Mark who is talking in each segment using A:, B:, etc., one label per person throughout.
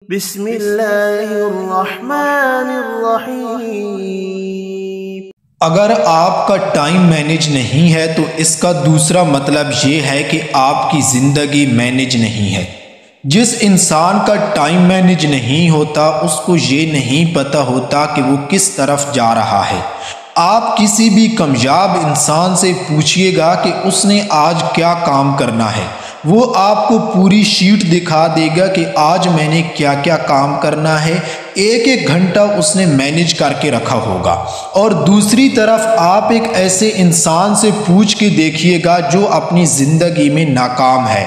A: بسم اللہ الرحمن الرحیم۔
B: اگر آپ کا ٹائم مینیج نہیں ہے تو اس کا دوسرا مطلب یہ ہے کہ آپ کی زندگی مینیج نہیں ہے۔ جس انسان کا ٹائم مینیج نہیں ہوتا اس کو یہ نہیں پتہ ہوتا کہ وہ کس طرف جا رہا ہے۔ آپ کسی بھی کامیاب انسان سے پوچھئے گا کہ اس نے آج کیا کام کرنا ہے، وہ آپ کو پوری شیٹ دکھا دے گا کہ آج میں نے کیا کیا کام کرنا ہے، ایک ایک گھنٹہ اس نے مینیج کر کے رکھا ہوگا۔ اور دوسری طرف آپ ایک ایسے انسان سے پوچھ کے دیکھیے گا جو اپنی زندگی میں ناکام ہے،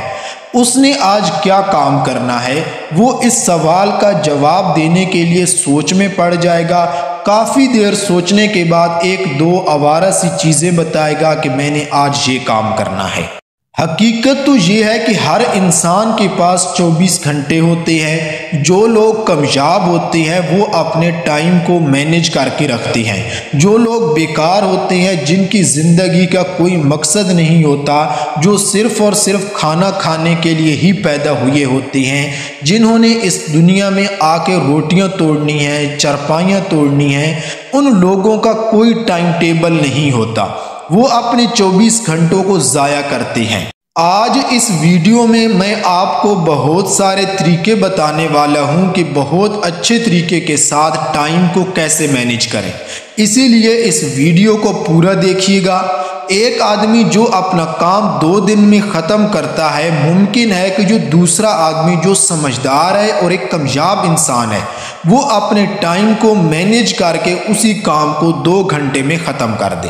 B: اس نے آج کیا کام کرنا ہے، وہ اس سوال کا جواب دینے کے لیے سوچ میں پڑ جائے گا۔ کافی دیر سوچنے کے بعد ایک دو آوارہ سی چیزیں بتائے گا کہ میں نے آج یہ کام کرنا ہے۔ حقیقت تو یہ ہے کہ ہر انسان کے پاس 24 گھنٹے ہوتے ہیں۔ جو لوگ کامیاب ہوتے ہیں وہ اپنے ٹائم کو مینیج کر کے رکھتے ہیں۔ جو لوگ بیکار ہوتے ہیں، جن کی زندگی کا کوئی مقصد نہیں ہوتا، جو صرف اور صرف کھانا کھانے کے لیے ہی پیدا ہوئے ہوتے ہیں، جنہوں نے اس دنیا میں آ کے روٹیاں توڑنی ہیں، چرپائیاں توڑنی ہیں، ان لوگوں کا کوئی ٹائم ٹیبل نہیں ہوتا، وہ اپنے 24 گھنٹوں کو ضائع کرتے ہیں۔ آج اس ویڈیو میں آپ کو بہت سارے طریقے بتانے والا ہوں کہ بہت اچھے طریقے کے ساتھ ٹائم کو کیسے مینیج کریں، اسی لیے اس ویڈیو کو پورا دیکھیے گا۔ ایک آدمی جو اپنا کام 2 دن میں ختم کرتا ہے، ممکن ہے کہ جو دوسرا آدمی جو سمجھدار ہے اور ایک کامیاب انسان ہے، وہ اپنے ٹائم کو مینیج کر کے اسی کام کو 2 گھنٹے میں ختم کر دے۔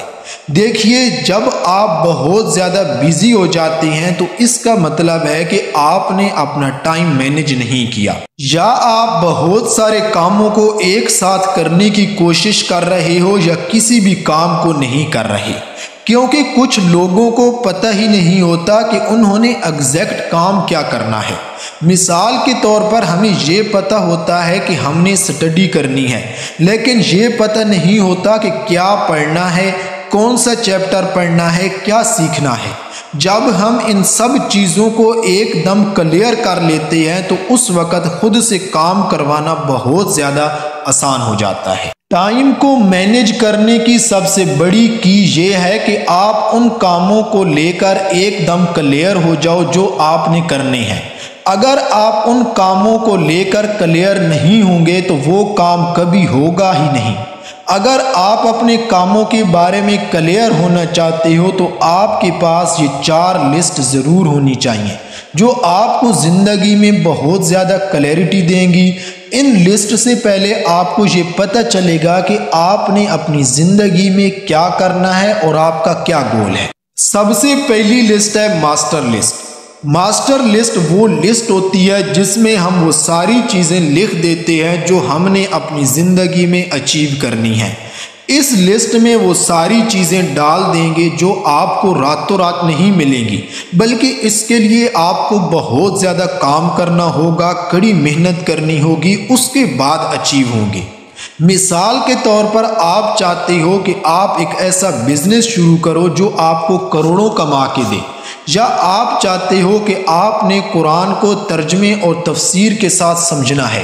B: دیکھیے، جب آپ بہت زیادہ بیزی ہو جاتے ہیں تو اس کا مطلب ہے کہ آپ نے اپنا ٹائم مینیج نہیں کیا، یا آپ بہت سارے کاموں کو ایک ساتھ کرنے کی کوشش کر رہے ہو یا کسی بھی کام کو نہیں کر رہے، کیونکہ کچھ لوگوں کو پتہ ہی نہیں ہوتا کہ انہوں نے ایگزیکٹ کام کیا کرنا ہے۔ مثال کے طور پر ہمیں یہ پتہ ہوتا ہے کہ ہم نے سٹڈی کرنی ہے، لیکن یہ پتہ نہیں ہوتا کہ کیا پڑھنا ہے، کون سا چیپٹر پڑھنا ہے، کیا سیکھنا ہے۔ جب ہم ان سب چیزوں کو ایک دم کلیئر کر لیتے ہیں تو اس وقت خود سے کام کروانا بہت زیادہ آسان ہو جاتا ہے۔ ٹائم کو مینیج کرنے کی سب سے بڑی کی یہ ہے کہ آپ ان کاموں کو لے کر ایک دم کلیئر ہو جاؤ جو آپ نے کرنے ہیں۔ اگر آپ ان کاموں کو لے کر کلیئر نہیں ہوں گے تو وہ کام کبھی ہوگا ہی نہیں۔ اگر آپ اپنے کاموں کے بارے میں کلیئر ہونا چاہتے ہو تو آپ کے پاس یہ 4 لسٹ ضرور ہونی چاہیے جو آپ کو زندگی میں بہت زیادہ کلیئرٹی دیں گی۔ ان لسٹ سے پہلے آپ کو یہ پتہ چلے گا کہ آپ نے اپنی زندگی میں کیا کرنا ہے اور آپ کا کیا گول ہے۔ سب سے پہلی لسٹ ہے ماسٹر لسٹ۔ ماسٹر لسٹ وہ لسٹ ہوتی ہے جس میں ہم وہ ساری چیزیں لکھ دیتے ہیں جو ہم نے اپنی زندگی میں اچیو کرنی ہیں۔ اس لسٹ میں وہ ساری چیزیں ڈال دیں گے جو آپ کو راتوں رات نہیں ملیں گی، بلکہ اس کے لیے آپ کو بہت زیادہ کام کرنا ہوگا، کڑی محنت کرنی ہوگی، اس کے بعد اچیو ہوں گے۔ مثال کے طور پر آپ چاہتے ہو کہ آپ ایک ایسا بزنس شروع کرو جو آپ کو کروڑوں کما کے دے، یا آپ چاہتے ہو کہ آپ نے قرآن کو ترجمے اور تفسیر کے ساتھ سمجھنا ہے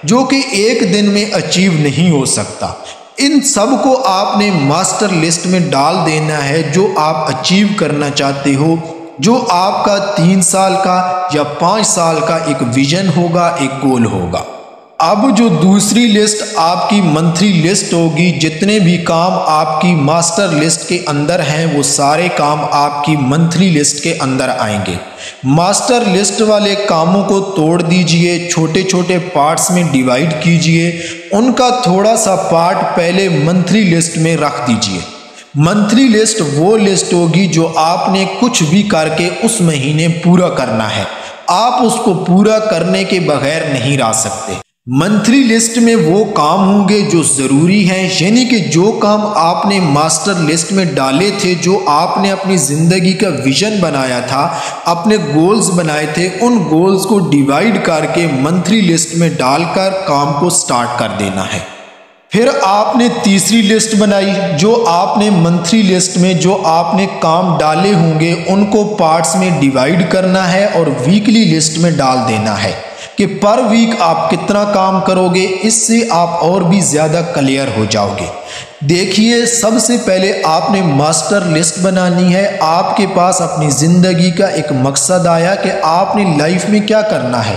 B: جو کہ ایک دن میں اچیو نہیں ہو سکتا۔ ان سب کو آپ نے ماسٹر لسٹ میں ڈال دینا ہے جو آپ اچیو کرنا چاہتے ہو، جو آپ کا 3 سال کا یا 5 سال کا ایک ویژن ہوگا، ایک گول ہوگا۔ اب جو دوسری لسٹ آپ کی منتھلی لسٹ ہوگی، جتنے بھی کام آپ کی ماسٹر لسٹ کے اندر ہیں وہ سارے کام آپ کی منتھلی لسٹ کے اندر آئیں گے۔ ماسٹر لسٹ والے کاموں کو توڑ دیجئے، چھوٹے چھوٹے پارٹس میں ڈیوائیڈ کیجئے، ان کا تھوڑا سا پارٹ پہلے منتھلی لسٹ میں رکھ دیجئے۔ منتھلی لسٹ وہ لسٹ ہوگی جو آپ نے کچھ بھی کر کے اس مہینے پورا کرنا ہے، آپ اس کو پورا کرنے کے بغیر نہیں رہ سکتے۔ منتھلی لسٹ میں وہ کام ہوں گے جو ضروری ہیں، یعنی کہ جو کام آپ نے ماسٹر لسٹ میں ڈالے تھے، جو آپ نے اپنی زندگی کا ویژن بنایا تھا، اپنے گولز بنائے تھے، ان گولز کو ڈیوائیڈ کر کے منتھلی لسٹ میں ڈال کر کام کو سٹارٹ کر دینا ہے۔ پھر آپ نے تیسری لسٹ بنائی جو آپ نے منتھلی لسٹ میں جو آپ نے کام ڈالے ہوں گے ان کو پارٹس میں ڈیوائیڈ کرنا ہے اور ویکلی لسٹ میں ڈال دینا ہے کہ پر ویک آپ کتنا کام کرو گے، اس سے آپ اور بھی زیادہ کلیئر ہو جاؤ گے۔ دیکھیے، سب سے پہلے آپ نے ماسٹر لسٹ بنانی ہے۔ آپ کے پاس اپنی زندگی کا ایک مقصد آیا کہ آپ نے لائف میں کیا کرنا ہے،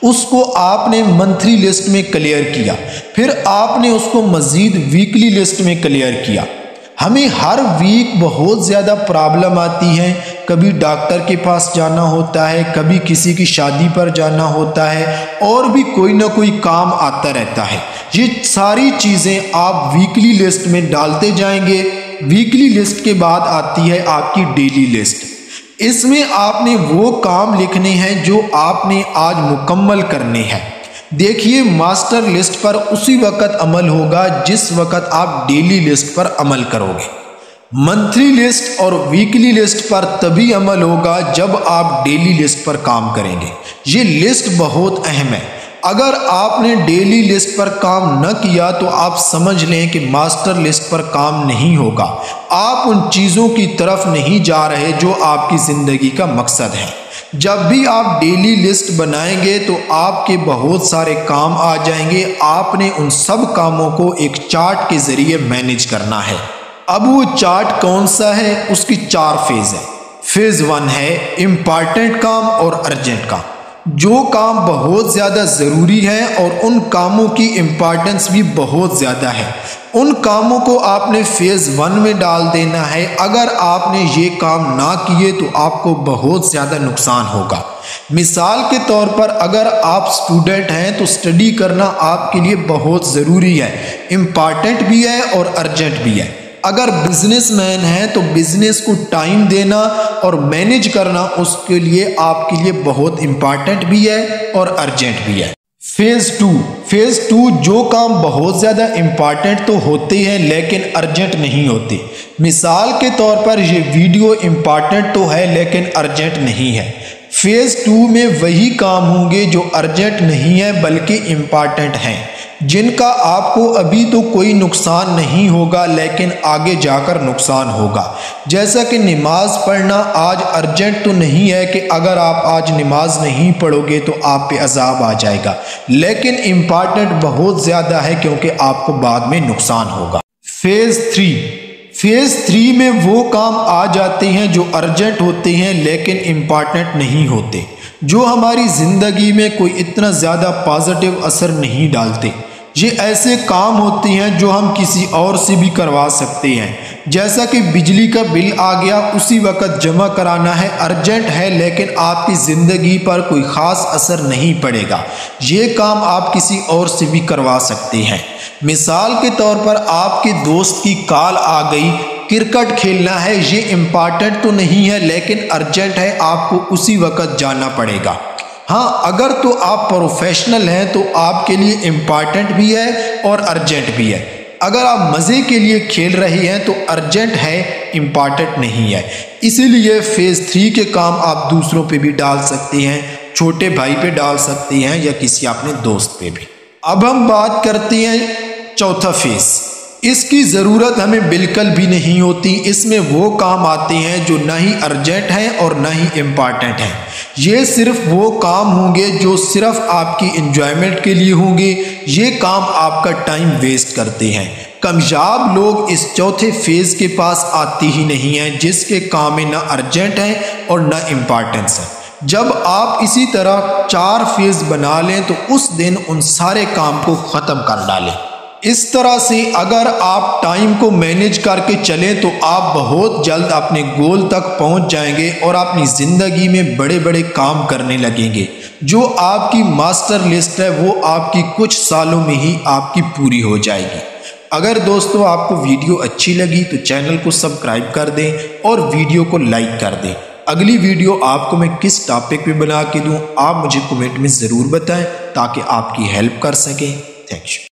B: اس کو آپ نے منتھلی لسٹ میں کلیئر کیا، پھر آپ نے اس کو مزید ویکلی لسٹ میں کلیئر کیا۔ ہمیں ہر ویک بہت زیادہ پرابلم آتی ہے، کبھی ڈاکٹر کے پاس جانا ہوتا ہے، کبھی کسی کی شادی پر جانا ہوتا ہے، اور بھی کوئی نہ کوئی کام آتا رہتا ہے۔ یہ ساری چیزیں آپ ویکلی لسٹ میں ڈالتے جائیں گے۔ ویکلی لسٹ کے بعد آتی ہے آپ کی ڈیلی لسٹ۔ اس میں آپ نے وہ کام لکھنے ہیں جو آپ نے آج مکمل کرنے ہیں۔ دیکھیے، ماسٹر لسٹ پر اسی وقت عمل ہوگا جس وقت آپ ڈیلی لسٹ پر عمل کرو گے۔ منتھلی لسٹ اور ویکلی لسٹ پر تبھی عمل ہوگا جب آپ ڈیلی لسٹ پر کام کریں گے۔ یہ لسٹ بہت اہم ہے۔ اگر آپ نے ڈیلی لسٹ پر کام نہ کیا تو آپ سمجھ لیں کہ ماسٹر لسٹ پر کام نہیں ہوگا۔ آپ ان چیزوں کی طرف نہیں جا رہے جو آپ کی زندگی کا مقصد ہے۔ جب بھی آپ ڈیلی لسٹ بنائیں گے تو آپ کے بہت سارے کام آ جائیں گے۔ آپ نے ان سب کاموں کو ایک چارٹ کے ذریعے مینیج کرنا ہے۔ اب وہ چارٹ کون سا ہے؟ اس کی 4 فیز ہے۔ فیز 1 ہے امپارٹنٹ کام اور ارجنٹ کام۔ جو کام بہت زیادہ ضروری ہے اور ان کاموں کی امپارٹنس بھی بہت زیادہ ہے، ان کاموں کو آپ نے فیز 1 میں ڈال دینا ہے۔ اگر آپ نے یہ کام نہ کیے تو آپ کو بہت زیادہ نقصان ہوگا۔ مثال کے طور پر اگر آپ اسٹوڈنٹ ہیں تو اسٹڈی کرنا آپ کے لیے بہت ضروری ہے، امپارٹنٹ بھی ہے اور ارجنٹ بھی ہے۔ اگر بزنس مین ہیں تو بزنس کو ٹائم دینا اور مینیج کرنا اس کے لیے آپ کے لیے بہت امپارٹنٹ بھی ہے اور ارجنٹ بھی ہے۔ فیز 2 جو کام بہت زیادہ امپارٹنٹ تو ہوتے ہیں لیکن ارجنٹ نہیں ہوتے۔ مثال کے طور پر یہ ویڈیو امپارٹنٹ تو ہے لیکن ارجنٹ نہیں ہے۔ فیز 2 میں وہی کام ہوں گے جو ارجنٹ نہیں ہے بلکہ امپارٹنٹ ہیں، جن کا آپ کو ابھی تو کوئی نقصان نہیں ہوگا لیکن آگے جا کر نقصان ہوگا۔ جیسا کہ نماز پڑھنا آج ارجنٹ تو نہیں ہے کہ اگر آپ آج نماز نہیں پڑھو گے تو آپ پہ عذاب آ جائے گا، لیکن امپارٹنٹ بہت زیادہ ہے کیونکہ آپ کو بعد میں نقصان ہوگا۔ فیز 3 میں وہ کام آ جاتے ہیں جو ارجنٹ ہوتے ہیں لیکن امپارٹنٹ نہیں ہوتے، جو ہماری زندگی میں کوئی اتنا زیادہ پازیٹیو اثر نہیں ڈالتے۔ یہ ایسے کام ہوتے ہیں جو ہم کسی اور سے بھی کروا سکتے ہیں، جیسا کہ بجلی کا بل آ گیا اسی وقت جمع کرانا ہے، ارجنٹ ہے لیکن آپ کی زندگی پر کوئی خاص اثر نہیں پڑے گا۔ یہ کام آپ کسی اور سے بھی کروا سکتے ہیں۔ مثال کے طور پر آپ کے دوست کی کال آ گئی، کرکٹ کھیلنا ہے، یہ امپارٹنٹ تو نہیں ہے لیکن ارجنٹ ہے، آپ کو اسی وقت جانا پڑے گا۔ ہاں، اگر تو آپ پروفیشنل ہیں تو آپ کے لیے امپارٹنٹ بھی ہے اور ارجنٹ بھی ہے۔ اگر آپ مزے کے لیے کھیل رہے ہیں تو ارجنٹ ہے، امپارٹنٹ نہیں ہے۔ اسی لیے فیز 3 کے کام آپ دوسروں پہ بھی ڈال سکتے ہیں، چھوٹے بھائی پہ ڈال سکتے ہیں یا کسی اپنے دوست پہ بھی۔ اب ہم بات کرتے ہیں چوتھا فیز۔ اس کی ضرورت ہمیں بالکل بھی نہیں ہوتی۔ اس میں وہ کام آتے ہیں جو نہ ہی ارجنٹ ہیں اور نہ ہی امپارٹنٹ ہیں۔ یہ صرف وہ کام ہوں گے جو صرف آپ کی انجوائمنٹ کے لیے ہوں گے۔ یہ کام آپ کا ٹائم ویسٹ کرتے ہیں۔ کامیاب لوگ اس چوتھے فیز کے پاس آتے ہی نہیں ہیں، جس کے کام میں نہ ارجنٹ ہیں اور نہ امپارٹنس ہے۔ جب آپ اسی طرح 4 فیز بنا لیں تو اس دن ان سارے کام کو ختم کر ڈالیں۔ اس طرح سے اگر آپ ٹائم کو مینیج کر کے چلیں تو آپ بہت جلد اپنے گول تک پہنچ جائیں گے اور اپنی زندگی میں بڑے بڑے کام کرنے لگیں گے۔ جو آپ کی ماسٹر لسٹ ہے وہ آپ کی کچھ سالوں میں ہی آپ کی پوری ہو جائے گی۔ اگر دوستو آپ کو ویڈیو اچھی لگی تو چینل کو سبسکرائب کر دیں اور ویڈیو کو لائک کر دیں۔ اگلی ویڈیو آپ کو میں کس ٹاپک پہ بنا کے دوں آپ مجھے کمنٹ میں ضرور بتائیں تاکہ آپ کی ہیلپ کر سکیں۔ Thank you.